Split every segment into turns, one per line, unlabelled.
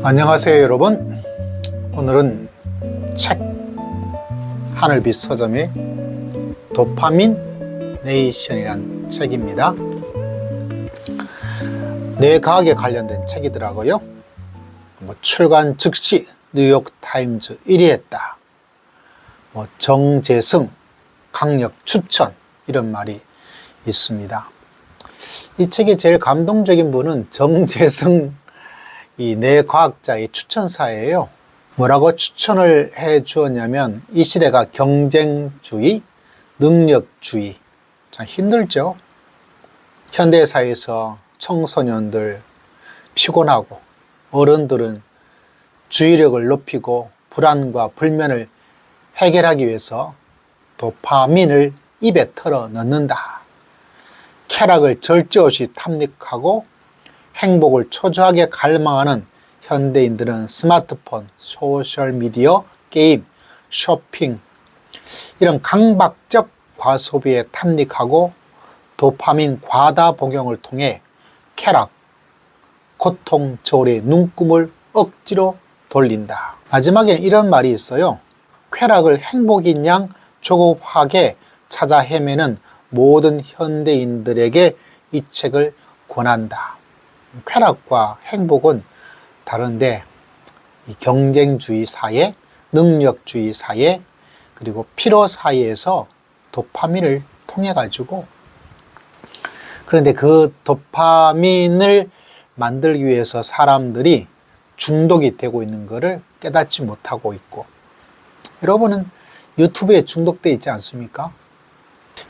안녕하세요 여러분. 오늘은 책 하늘빛 서점의 도파민 네이션이란 책입니다. 뇌과학에 관련된 책이더라고요. 출간 즉시 뉴욕 타임즈 1위 했다. 정재승 강력 추천 이런 말이 있습니다. 이 책의 제일 감동적인 분은 정재승 이 뇌과학자의 추천사예요. 뭐라고 추천을 해 주었냐면, 이 시대가 경쟁주의, 능력주의, 참 힘들죠. 현대사회에서 청소년들 피곤하고, 어른들은 주의력을 높이고 불안과 불면을 해결하기 위해서 도파민을 입에 털어 넣는다. 쾌락을 절제없이 탐닉하고 행복을 초조하게 갈망하는 현대인들은 스마트폰, 소셜미디어, 게임, 쇼핑 이런 강박적 과소비에 탐닉하고 도파민 과다 복용을 통해 쾌락, 고통 저울의 눈금을 억지로 돌린다. 마지막에는 이런 말이 있어요. 쾌락을 행복인 양 조급하게 찾아 헤매는 모든 현대인들에게 이 책을 권한다. 쾌락과 행복은 다른데, 이 경쟁주의 사회, 능력주의 사회, 그리고 피로 사회에서 도파민을 통해 가지고, 그런데 그 도파민을 만들기 위해서 사람들이 중독이 되고 있는 것을 깨닫지 못하고 있고, 여러분은 유튜브에 중독되어 있지 않습니까?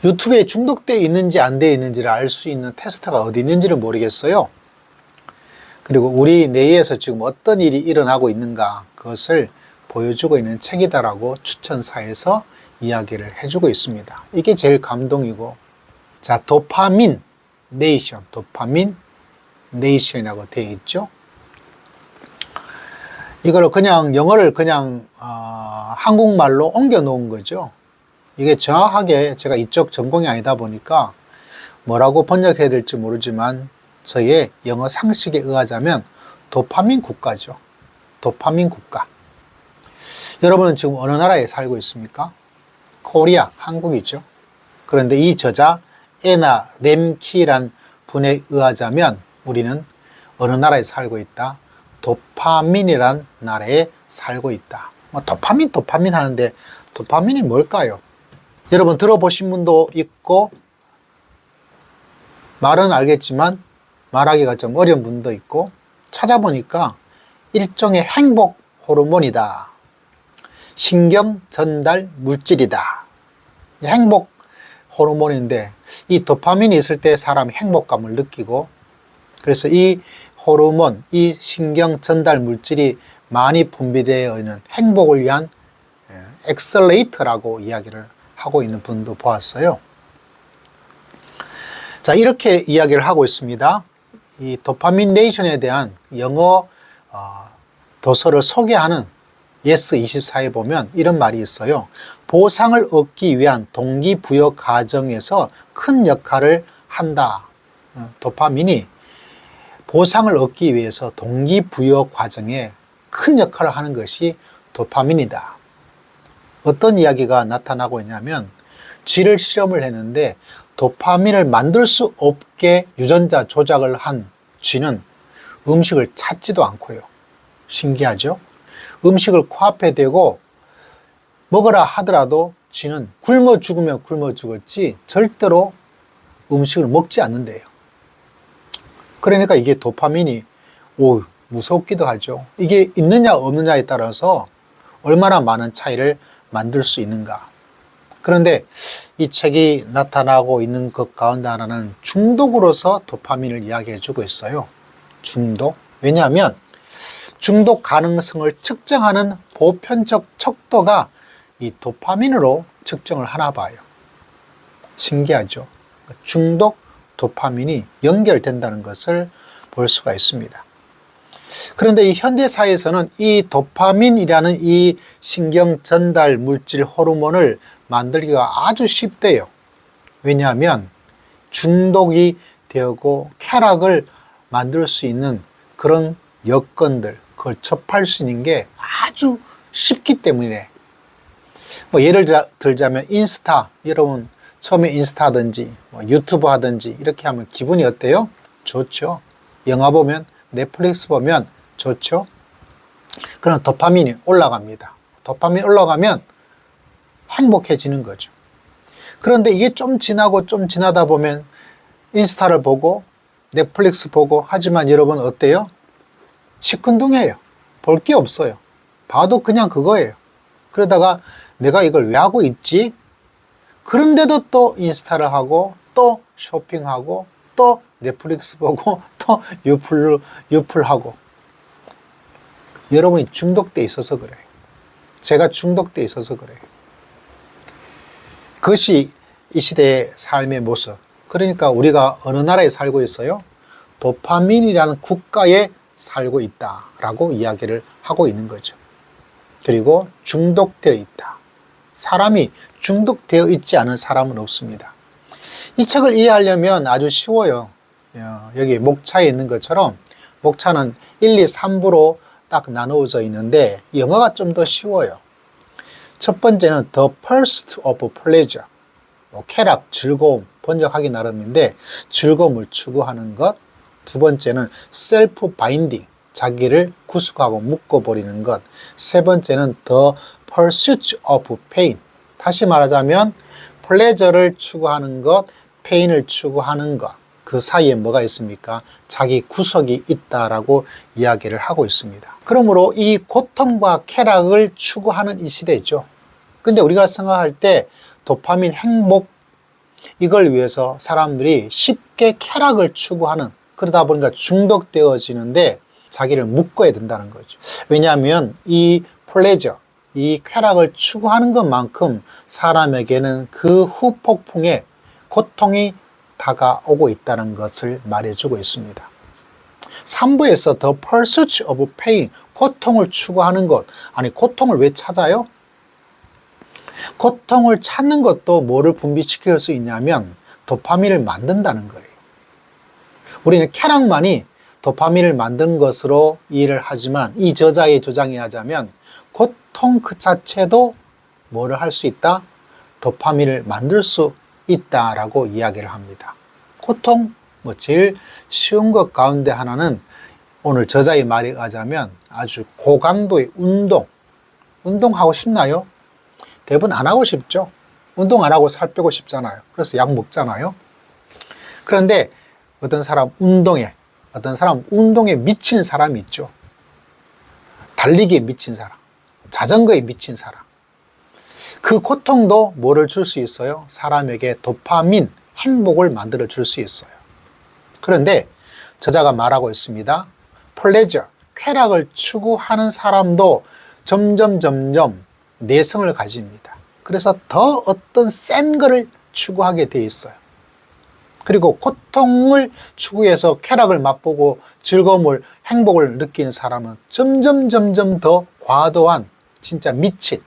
유튜브에 중독되어 있는지 안 되어 있는지를 알 수 있는 테스트가 어디 있는지를 모르겠어요. 그리고 우리 뇌에서 지금 어떤 일이 일어나고 있는가, 그것을 보여주고 있는 책이다라고 추천사에서 이야기를 해주고 있습니다. 이게 제일 감동이고, 자, 도파민 네이션, 도파민 네이션이라고 되어 있죠. 이걸 그냥 영어를 그냥 한국말로 옮겨 놓은 거죠. 이게 정확하게 제가 이쪽 전공이 아니다 보니까 뭐라고 번역해야 될지 모르지만, 저의 영어 상식에 의하자면 도파민 국가죠. 도파민 국가. 여러분은 지금 어느 나라에 살고 있습니까? 코리아, 한국이죠. 그런데 이 저자 에나 렘키란 분에 의하자면 우리는 어느 나라에 살고 있다? 도파민이란 나라에 살고 있다. 도파민 하는데 도파민이 뭘까요? 여러분 들어보신 분도 있고 말은 알겠지만 말하기가 좀 어려운 분도 있고, 찾아보니까 일종의 행복 호르몬이다. 신경 전달 물질이다. 행복 호르몬인데, 이 도파민이 있을 때 사람이 행복감을 느끼고, 그래서 이 호르몬, 이 신경 전달 물질이 많이 분비되어 있는 행복을 위한 엑셀레이터라고 이야기를 하고 있는 분도 보았어요. 자, 이렇게 이야기를 하고 있습니다. 이 도파민 네이션에 대한 영어 도서를 소개하는 예스24에 보면 이런 말이 있어요. 보상을 얻기 위한 동기부여 과정에서 큰 역할을 한다. 도파민이 보상을 얻기 위해서 동기부여 과정에 큰 역할을 하는 것이 도파민이다. 어떤 이야기가 나타나고 있냐면, 쥐를 실험을 했는데 도파민을 만들 수 없게 유전자 조작을 한 쥐는 음식을 찾지도 않고요. 신기하죠? 음식을 코앞에 대고 먹으라 하더라도 쥐는 굶어 죽으면 굶어 죽었지 절대로 음식을 먹지 않는데요. 그러니까 이게 도파민이 무섭기도 하죠. 이게 있느냐 없느냐에 따라서 얼마나 많은 차이를 만들 수 있는가. 그런데 이 책이 나타나고 있는 것 가운데 하나는 중독으로서 도파민을 이야기해 주고 있어요. 중독. 왜냐하면 중독 가능성을 측정하는 보편적 척도가 이 도파민으로 측정을 하나 봐요. 신기하죠? 중독, 도파민이 연결된다는 것을 볼 수가 있습니다. 그런데 이 현대사회에서는 이 도파민이라는 이 신경 전달 물질 호르몬을 만들기가 아주 쉽대요. 왜냐하면 중독이 되고 쾌락을 만들 수 있는 그런 여건들, 그걸 접할 수 있는 게 아주 쉽기 때문에 뭐 예를 들자면 인스타, 여러분 처음에 인스타든지 뭐 유튜브 하든지 이렇게 하면 기분이 어때요? 좋죠. 영화 보면 넷플릭스 보면 좋죠. 그런 도파민이 올라갑니다. 도파민이 올라가면 행복해지는 거죠. 그런데 이게 좀 지나고 좀 지나다 보면 인스타를 보고 넷플릭스 보고 하지만 여러분 어때요? 시큰둥해요. 볼 게 없어요. 봐도 그냥 그거예요. 그러다가 내가 이걸 왜 하고 있지? 그런데도 또 인스타를 하고 또 쇼핑하고 또 넷플릭스 보고 또 유플하고 여러분이 중독돼 있어서 그래요. 제가 중독돼 있어서 그래요. 그것이 이 시대의 삶의 모습. 그러니까 우리가 어느 나라에 살고 있어요? 도파민이라는 국가에 살고 있다라고 이야기를 하고 있는 거죠. 그리고 중독되어 있다. 사람이 중독되어 있지 않은 사람은 없습니다. 이 책을 이해하려면 아주 쉬워요. 여기 목차에 있는 것처럼 목차는 1, 2, 3부로 딱 나누어져 있는데 영어가 좀 더 쉬워요. 첫 번째는 The Pursuit of Pleasure, 쾌락, 즐거움, 번역하기 나름인데 즐거움을 추구하는 것. 두 번째는 Self-Binding, 자기를 구속하고 묶어버리는 것. 세 번째는 The Pursuit of Pain, 다시 말하자면 플레저를 추구하는 것, 페인을 추구하는 것. 그 사이에 뭐가 있습니까? 자기 구속이 있다라고 이야기를 하고 있습니다. 그러므로 이 고통과 쾌락을 추구하는 이 시대죠. 근데 우리가 생각할 때 도파민, 행복, 이걸 위해서 사람들이 쉽게 쾌락을 추구하는, 그러다 보니까 중독되어지는데 자기를 묶어야 된다는 거죠. 왜냐하면 이 플레저, 이 쾌락을 추구하는 것만큼 사람에게는 그 후폭풍의 고통이 다가오고 있다는 것을 말해주고 있습니다. 3부에서 The Pursuit of Pain, 고통을 추구하는 것. 아니, 고통을 왜 찾아요? 고통을 찾는 것도 뭐를 분비시킬 수 있냐면 도파민을 만든다는 거예요. 우리는 쾌락만이 도파민을 만든 것으로 이해를 하지만 이 저자의 주장에 하자면 고통 그 자체도 뭐를 할 수 있다? 도파민을 만들 수 있다라고 이야기를 합니다. 고통, 제일 쉬운 것 가운데 하나는 오늘 저자의 말에 의하자면 아주 고강도의 운동. 운동하고 싶나요? 대부분 안 하고 싶죠. 운동 안 하고 살 빼고 싶잖아요. 그래서 약 먹잖아요. 그런데 어떤 사람 운동에 미친 사람이 있죠. 달리기에 미친 사람, 자전거에 미친 사람. 그 고통도 뭐를 줄 수 있어요? 사람에게 도파민, 행복을 만들어 줄 수 있어요. 그런데 저자가 말하고 있습니다. 플레저, 쾌락을 추구하는 사람도 점점 내성을 가집니다. 그래서 더 어떤 센 거를 추구하게 돼 있어요. 그리고 고통을 추구해서 쾌락을 맛보고 즐거움을, 행복을 느끼는 사람은 점점 더 과도한 진짜 미친,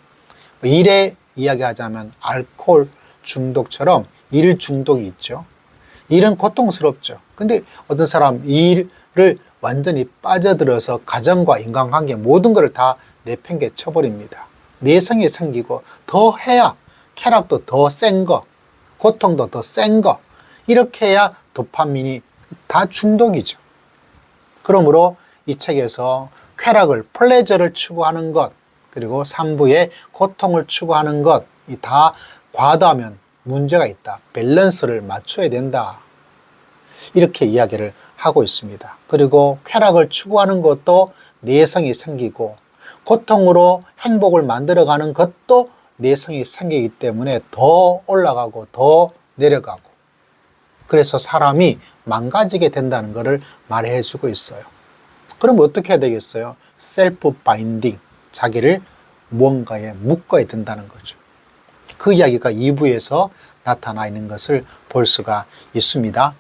일에 이야기하자면 알코올 중독처럼 일 중독이 있죠. 일은 고통스럽죠. 근데 어떤 사람 일을 완전히 빠져들어서 가정과 인간관계 모든 것을 다 내팽개 쳐버립니다. 내성이 생기고 더 해야 쾌락도 더 센 거, 고통도 더 센 거, 이렇게 해야 도파민이 다 중독이죠. 그러므로 이 책에서 쾌락을, 플레저를 추구하는 것, 그리고 3부에 고통을 추구하는 것, 이 다 과도하면 문제가 있다. 밸런스를 맞춰야 된다. 이렇게 이야기를 하고 있습니다. 그리고 쾌락을 추구하는 것도 내성이 생기고 고통으로 행복을 만들어가는 것도 내성이 생기기 때문에 더 올라가고 더 내려가고, 그래서 사람이 망가지게 된다는 것을 말해주고 있어요. 그럼 어떻게 해야 되겠어요? 셀프 바인딩, 자기를 무언가에 묶어야 된다는 거죠. 그 이야기가 2부에서 나타나 있는 것을 볼 수가 있습니다.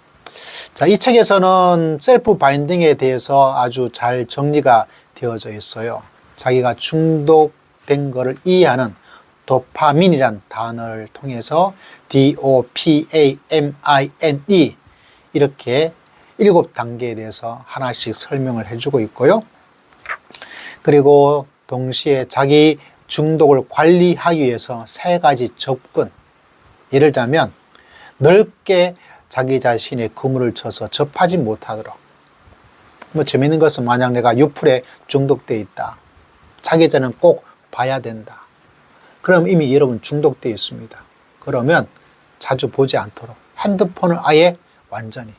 자, 이 책에서는 셀프 바인딩에 대해서 아주 잘 정리가 되어져 있어요. 자기가 중독된 것을 이해하는 도파민이란 단어를 통해서 DOPAMINE 이렇게 7단계에 대해서 하나씩 설명을 해주고 있고요. 그리고 동시에 자기 중독을 관리하기 위해서 3가지 접근. 예를 들면 넓게 자기 자신의 그물을 쳐서 접하지 못하도록. 뭐 재밌는 것은 만약 내가 유풀에 중독되어 있다. 자기 전에는 꼭 봐야 된다. 그럼 이미 여러분 중독되어 있습니다. 그러면 자주 보지 않도록 핸드폰을 아예 완전히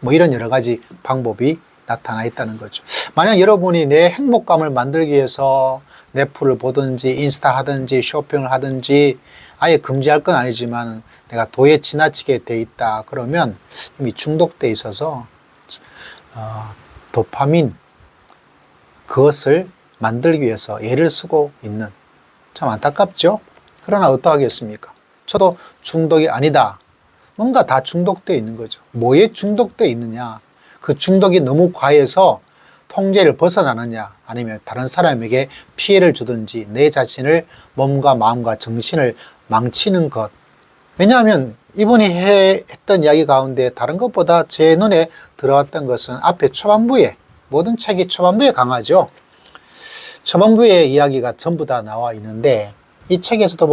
뭐 이런 여러 가지 방법이 나타나 있다는 거죠. 만약 여러분이 내 행복감을 만들기 위해서 넷플을 보든지 인스타 하든지 쇼핑을 하든지 아예 금지할 건 아니지만 내가 도에 지나치게 돼 있다 그러면 이미 중독돼 있어서 도파민 그것을 만들기 위해서 애를 쓰고 있는, 참 안타깝죠. 그러나 어떠하겠습니까? 저도 중독이 아니다. 뭔가 다 중독되어 있는 거죠. 뭐에 중독되어 있느냐? 그 중독이 너무 과해서 통제를 벗어나느냐, 아니면 다른 사람에게 피해를 주든지 내 자신을 몸과 마음과 정신을 망치는 것. 왜냐하면 이분이 했던 이야기 가운데 다른 것보다 제 눈에 들어왔던 것은 앞에 초반부에, 모든 책이 초반부에 강하죠. 초반부에 이야기가 전부 다 나와 있는데 이 책에서도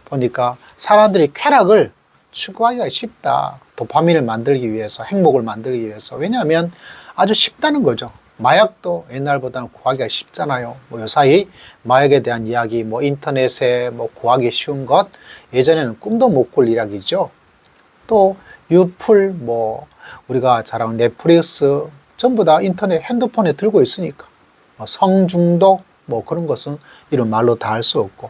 보니까 사람들이 쾌락을 추구하기가 쉽다. 도파민을 만들기 위해서, 행복을 만들기 위해서. 왜냐하면 아주 쉽다는 거죠. 마약도 옛날보다는 구하기가 쉽잖아요. 뭐 요사이 마약에 대한 이야기, 뭐 인터넷에 뭐 구하기 쉬운 것, 예전에는 꿈도 못 꿀 이야기죠. 또 유풀, 뭐 우리가 잘 아는 넷플릭스 전부 다 인터넷 핸드폰에 들고 있으니까. 뭐 성중독, 뭐 그런 것은 이런 말로 다 할 수 없고.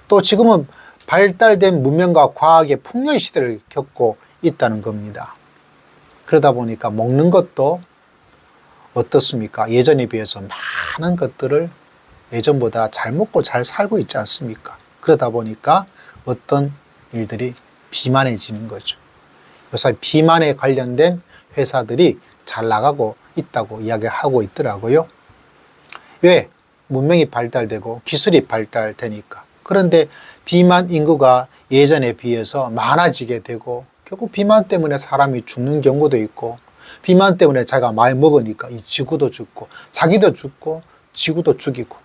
또 지금은 발달된 문명과 과학의 풍요의 시대를 겪고 있다는 겁니다. 그러다 보니까 먹는 것도 어떻습니까? 예전에 비해서 많은 것들을 예전보다 잘 먹고 잘 살고 있지 않습니까? 그러다 보니까 어떤 일들이 비만해지는 거죠. 요새 비만에 관련된 회사들이 잘 나가고 있다고 이야기하고 있더라고요. 왜? 문명이 발달되고 기술이 발달되니까. 그런데 비만 인구가 예전에 비해서 많아지게 되고 결국 비만 때문에 사람이 죽는 경우도 있고 비만 때문에 자기가 많이 먹으니까 이 지구도 죽고 자기도 죽고 지구도 죽이고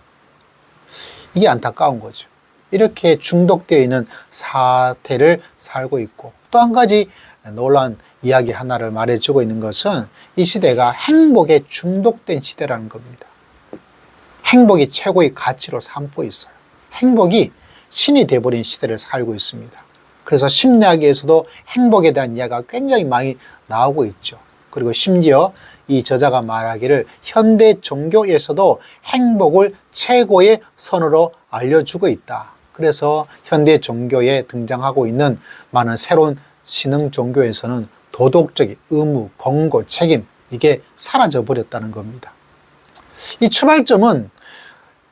이게 안타까운 거죠. 이렇게 중독되어 있는 사태를 살고 있고 또 한 가지 놀라운 이야기 하나를 말해주고 있는 것은 이 시대가 행복에 중독된 시대라는 겁니다. 행복이 최고의 가치로 삼고 있어요. 행복이 신이 되어버린 시대를 살고 있습니다. 그래서 심리학에서도 행복에 대한 이야기가 굉장히 많이 나오고 있죠. 그리고 심지어 이 저자가 말하기를 현대 종교에서도 행복을 최고의 선으로 알려주고 있다. 그래서 현대 종교에 등장하고 있는 많은 새로운 신흥 종교에서는 도덕적인 의무, 권고, 책임 이게 사라져 버렸다는 겁니다. 이 출발점은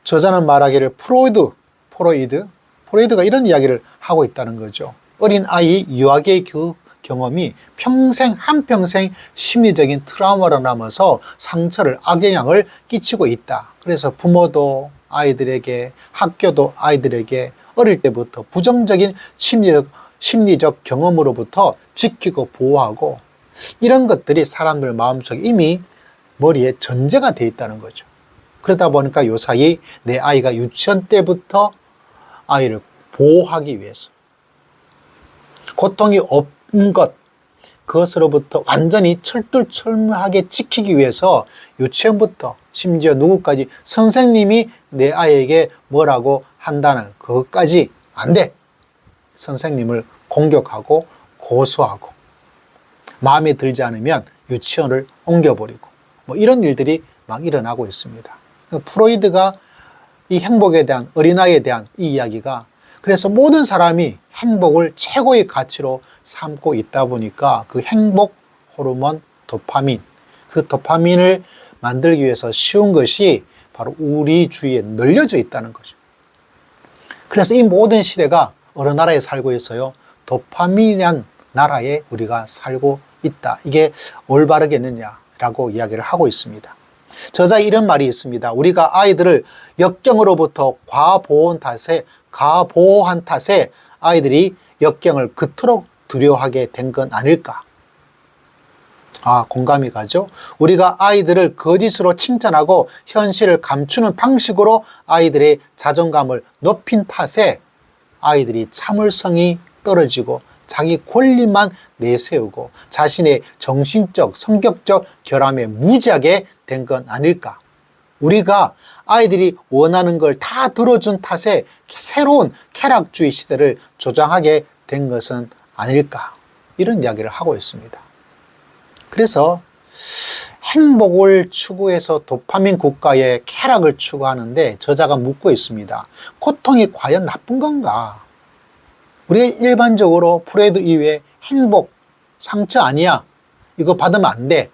저자는 말하기를 프로이드가 이런 이야기를 하고 있다는 거죠. 어린 아이 유아기의 그 경험이 한평생 심리적인 트라우마로 남아서 상처를, 악영향을 끼치고 있다. 그래서 부모도 아이들에게, 학교도 아이들에게 어릴 때부터 부정적인 심리적 경험으로부터 지키고 보호하고 이런 것들이 사람들 마음속에 이미 머리에 전제가 돼 있다는 거죠. 그러다 보니까 요사이 내 아이가 유치원 때부터 아이를 보호하기 위해서 고통이 없는 것, 그것으로부터 완전히 철두철미하게 지키기 위해서 유치원부터 심지어 누구까지 선생님이 내 아이에게 뭐라고 한다는 그것까지 안 돼. 선생님을 공격하고 고소하고 마음에 들지 않으면 유치원을 옮겨버리고 뭐 이런 일들이 막 일어나고 있습니다. 프로이드가 이 행복에 대한, 어린아이에 대한 이 이야기가 그래서 모든 사람이 행복을 최고의 가치로 삼고 있다 보니까 그 행복 호르몬 도파민, 그 도파민을 만들기 위해서 쉬운 것이 바로 우리 주위에 널려져 있다는 거죠. 그래서 이 모든 시대가 어느 나라에 살고 있어요? 도파민이란 나라에 우리가 살고 있다. 이게 올바르겠느냐라고 이야기를 하고 있습니다. 저자 이런 말이 있습니다. 우리가 아이들을 역경으로부터 과보호한 탓에 아이들이 역경을 그토록 두려워하게 된 건 아닐까? 공감이 가죠? 우리가 아이들을 거짓으로 칭찬하고 현실을 감추는 방식으로 아이들의 자존감을 높인 탓에 아이들이 참을성이 떨어지고 자기 권리만 내세우고 자신의 정신적, 성격적 결함에 무지하게 된 건 아닐까? 우리가 아이들이 원하는 걸 다 들어준 탓에 새로운 쾌락주의 시대를 조장하게 된 것은 아닐까? 이런 이야기를 하고 있습니다. 그래서 행복을 추구해서 도파민 국가의 쾌락을 추구하는데 저자가 묻고 있습니다. 고통이 과연 나쁜 건가? 우리가 일반적으로 프로이드 이후에 행복, 상처 아니야. 이거 받으면 안 돼.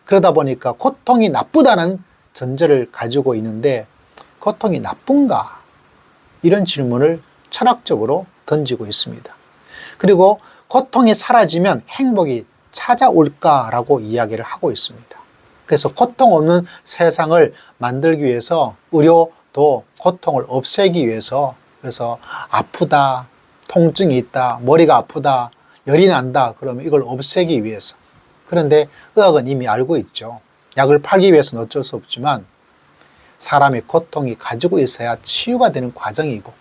그러다 보니까 고통이 나쁘다는 전제를 가지고 있는데 고통이 나쁜가? 이런 질문을 철학적으로 던지고 있습니다. 그리고 고통이 사라지면 행복이 찾아올까라고 이야기를 하고 있습니다. 그래서 고통 없는 세상을 만들기 위해서 의료도 고통을 없애기 위해서 그래서 아프다, 통증이 있다, 머리가 아프다, 열이 난다 그러면 이걸 없애기 위해서. 그런데 의학은 이미 알고 있죠. 약을 팔기 위해서는 어쩔 수 없지만 사람의 고통이 가지고 있어야 치유가 되는 과정이고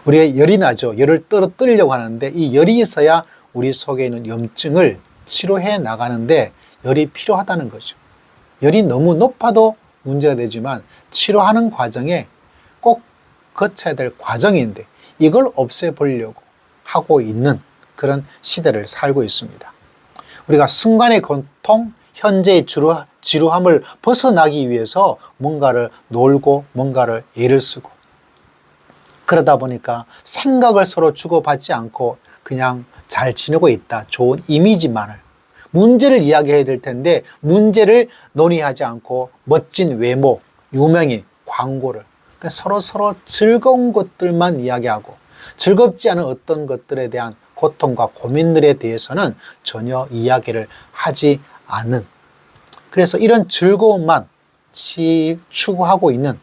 우리가 열이 나죠. 열을 떨어뜨리려고 하는데 이 열이 있어야 우리 속에 있는 염증을 치료해 나가는데 열이 필요하다는 거죠. 열이 너무 높아도 문제가 되지만 치료하는 과정에 꼭 거쳐야 될 과정인데 이걸 없애보려고 하고 있는 그런 시대를 살고 있습니다. 우리가 순간의 고통, 현재의 지루함을 벗어나기 위해서 뭔가를 놀고 뭔가를 애를 쓰고 그러다 보니까 생각을 서로 주고받지 않고 그냥 잘 지내고 있다. 좋은 이미지만을. 문제를 이야기해야 될 텐데 문제를 논의하지 않고 멋진 외모, 유명인, 광고를 그러니까 서로 즐거운 것들만 이야기하고 즐겁지 않은 어떤 것들에 대한 고통과 고민들에 대해서는 전혀 이야기를 하지 않는 그래서 이런 즐거움만 추구하고 있는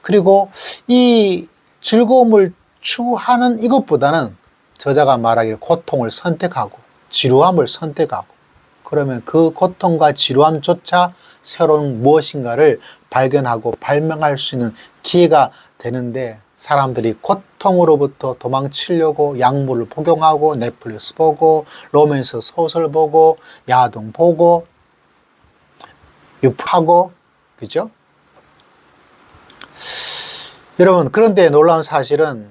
그리고 이 즐거움을 추구하는 이것보다는 저자가 말하기를 고통을 선택하고 지루함을 선택하고 그러면 그 고통과 지루함조차 새로운 무엇인가를 발견하고 발명할 수 있는 기회가 되는데 사람들이 고통으로부터 도망치려고 약물을 복용하고 넷플릭스 보고 로맨스 소설 보고 야동 보고 유포하고 그죠? 여러분 그런데 놀라운 사실은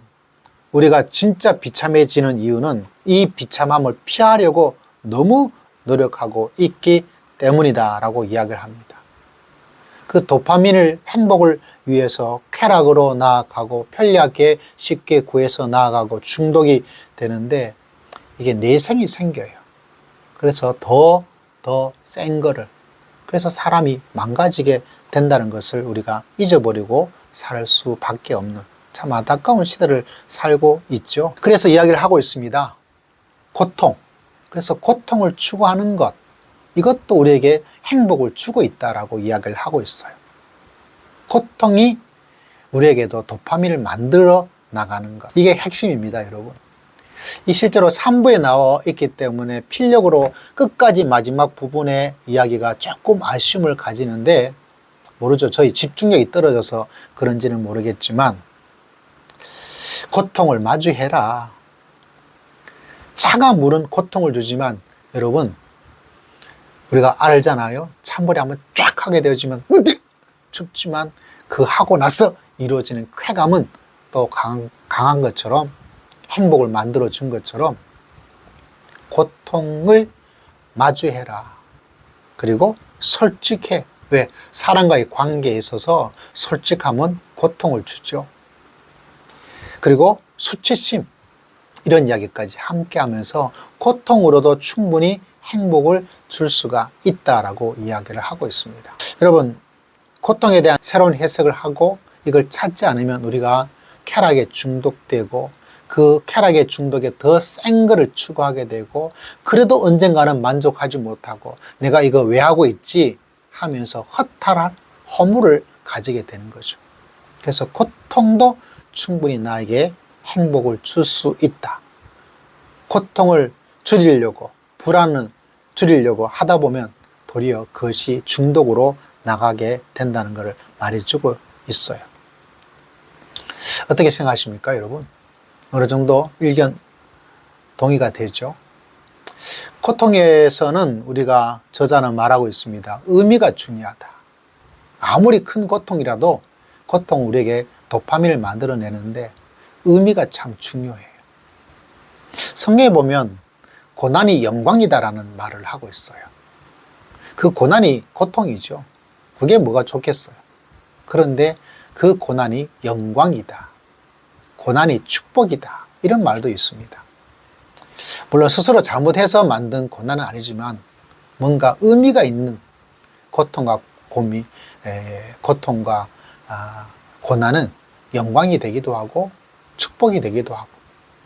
우리가 진짜 비참해지는 이유는 이 비참함을 피하려고 너무 노력하고 있기 때문이다 라고 이야기를 합니다. 그 도파민을 행복을 위해서 쾌락으로 나아가고 편리하게 쉽게 구해서 나아가고 중독이 되는데 이게 내생이 생겨요. 그래서 더 센 거를 그래서 사람이 망가지게 된다는 것을 우리가 잊어버리고 살 수밖에 없는 참 안타까운 시대를 살고 있죠. 그래서 이야기를 하고 있습니다. 고통. 그래서 고통을 추구하는 것. 이것도 우리에게 행복을 주고 있다라고 이야기를 하고 있어요. 고통이 우리에게도 도파민을 만들어 나가는 것. 이게 핵심입니다, 여러분. 이 실제로 3부에 나와 있기 때문에 필력으로 끝까지 마지막 부분의 이야기가 조금 아쉬움을 가지는데 모르죠. 저희 집중력이 떨어져서 그런지는 모르겠지만 고통을 마주해라. 차가운 물은 고통을 주지만 여러분 우리가 알잖아요. 찬물에 한번 쫙 하게 되어지면 춥지만 그 하고 나서 이루어지는 쾌감은 또 강한 것처럼 행복을 만들어준 것처럼 고통을 마주해라. 그리고 솔직해. 왜? 사람과의 관계에 있어서 솔직함은 고통을 주죠. 그리고 수치심 이런 이야기까지 함께 하면서 고통으로도 충분히 행복을 줄 수가 있다라고 이야기를 하고 있습니다. 여러분 고통에 대한 새로운 해석을 하고 이걸 찾지 않으면 우리가 쾌락에 중독되고 그 쾌락의 중독에 더 센 거를 추구하게 되고 그래도 언젠가는 만족하지 못하고 내가 이거 왜 하고 있지 하면서 허탈한 허물을 가지게 되는 거죠. 그래서 고통도 충분히 나에게 행복을 줄 수 있다. 고통을 줄이려고 불안을 줄이려고 하다 보면 도리어 그것이 중독으로 나가게 된다는 것을 말해주고 있어요. 어떻게 생각하십니까, 여러분? 어느 정도 의견 동의가 되죠? 고통에서는 우리가 저자는 말하고 있습니다. 의미가 중요하다. 아무리 큰 고통이라도 고통 우리에게 도파민을 만들어내는데 의미가 참 중요해요. 성경에 보면 고난이 영광이다라는 말을 하고 있어요. 그 고난이 고통이죠. 그게 뭐가 좋겠어요. 그런데 그 고난이 영광이다. 고난이 축복이다. 이런 말도 있습니다. 물론 스스로 잘못해서 만든 고난은 아니지만 뭔가 의미가 있는 고통과 고난은 영광이 되기도 하고 축복이 되기도 하고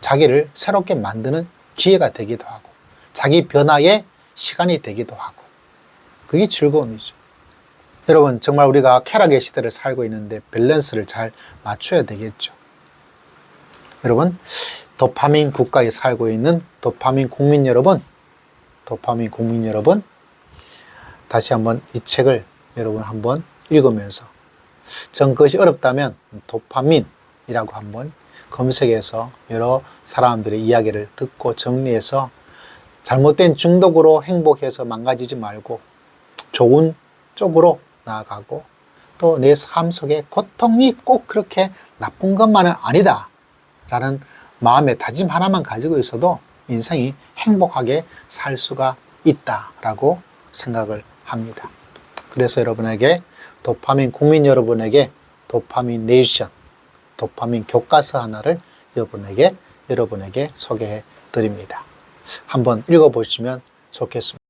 자기를 새롭게 만드는 기회가 되기도 하고 자기 변화의 시간이 되기도 하고 그게 즐거움이죠. 여러분 정말 우리가 쾌락의 시대를 살고 있는데 밸런스를 잘 맞춰야 되겠죠. 여러분 도파민 국가에 살고 있는 도파민 국민 여러분 다시 한번 이 책을 여러분 한번 읽으면서 전 그것이 어렵다면 도파민이라고 한번 검색해서 여러 사람들의 이야기를 듣고 정리해서 잘못된 중독으로 행복해서 망가지지 말고 좋은 쪽으로 나아가고 또 내 삶 속에 고통이 꼭 그렇게 나쁜 것만은 아니다 라는 마음의 다짐 하나만 가지고 있어도 인생이 행복하게 살 수가 있다라고 생각을 합니다. 그래서 여러분에게 도파민 국민 여러분에게 도파민 네이션, 도파민 교과서 하나를 여러분에게 소개해 드립니다. 한번 읽어보시면 좋겠습니다.